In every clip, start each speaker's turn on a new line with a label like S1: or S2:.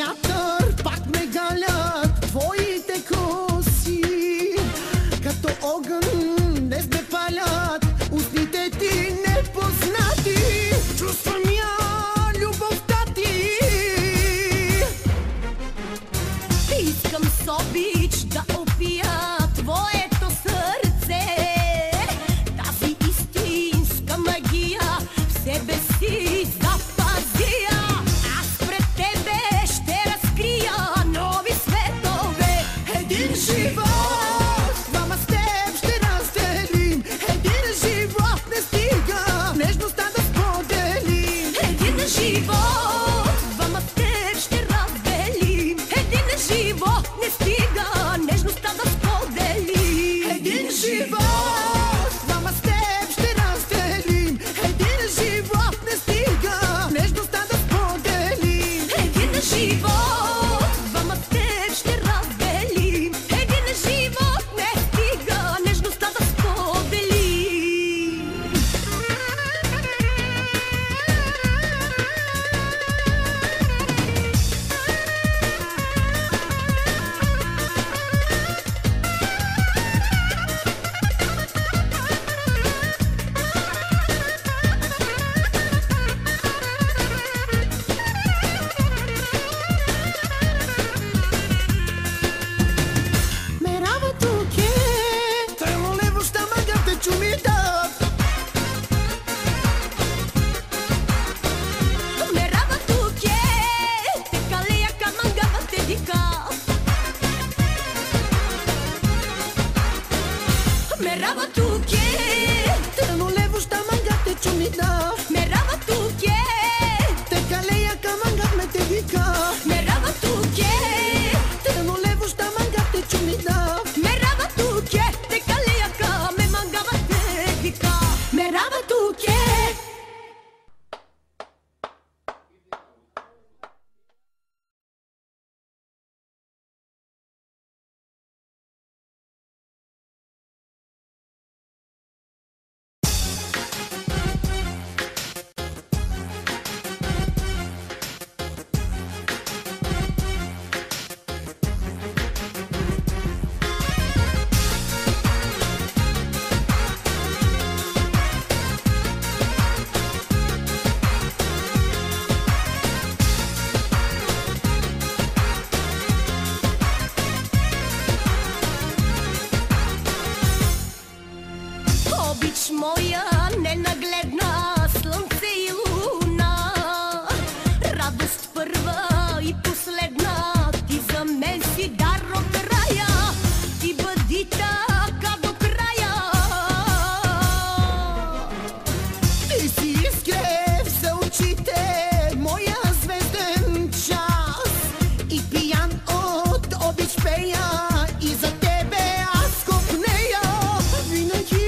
S1: вятър пак ме галят твоите коси, като огън днес ме палят устните ти непознати. Чувствам я любовта ти,
S2: искам с обич да опия твоето сърце, тази истинска магия в себе си запазия. Аз пред тебе ще разкрия нови светове.
S1: един живот, двама с теб ще разделим. Един живот не стига нежността да споделим.
S2: Един живот, двама с теб ще разделим. Един живот не стига нежността да споделим.
S1: Един живот, двама с теб ще разделим. Един живот не стига нежността да споделим.
S2: Един живот, двама с теб ще разделим. Един живот не стига нежността да споделим.
S1: Merhaba Tuke, tremole vušta magate čumita.
S2: Merhaba Tuke, te kaleja kamangava te dika. Merhaba Tuke,
S1: Tremole vušta magate čumita.
S2: merhaba Tuke,
S1: Te kaleja kamangat me te vika.
S2: merhaba Tuke,
S1: Tremole vušta magate čumita.
S2: merhaba Tuke, te kaleja kamangava te dika.
S1: Merhaba Tuke.
S2: Обич моя ненагледна, слънце и луна, радост първа и последна, ти за мен си дар от рая, ти бъди така до края.
S1: Ти си изгрев за очите, моя звезден час. И пиян от обич пея, и за тебе аз копнея. Винаги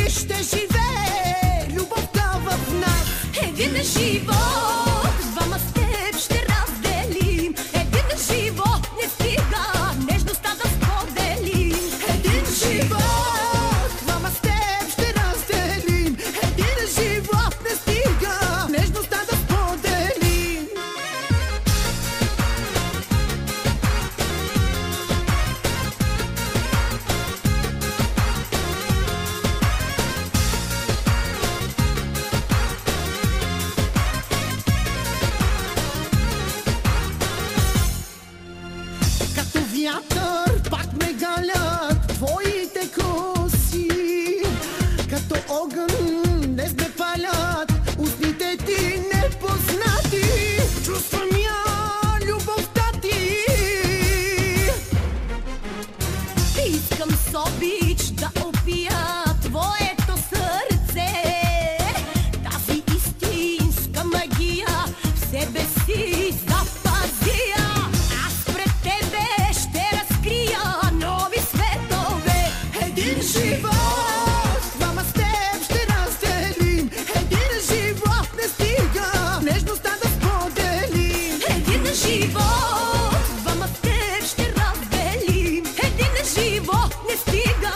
S1: ще живее любовта в нас.
S2: Един живот, двама с теб ще разделим. Един живот не стига нежността да споделим.
S1: Един живот, двама с теб ще разделим. Един живот не стига нежността да споделим. Като вятър пак ме галят твоите коси, като огън днес ме палят устните ти непознати. Чувствам я любовта ти,
S2: Искам с обич да опия твоето сърце, тази истинска магия в себе си запазия. Аз пред тебе ще разкрия нови светове.
S1: един живот, двама с теб ще разделим. Един живот не стига нежността да споделим.
S2: Един живот, двама с теб ще разделим. Един живот не стига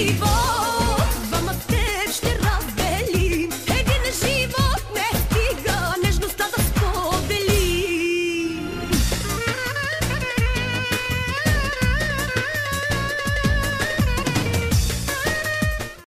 S2: живот.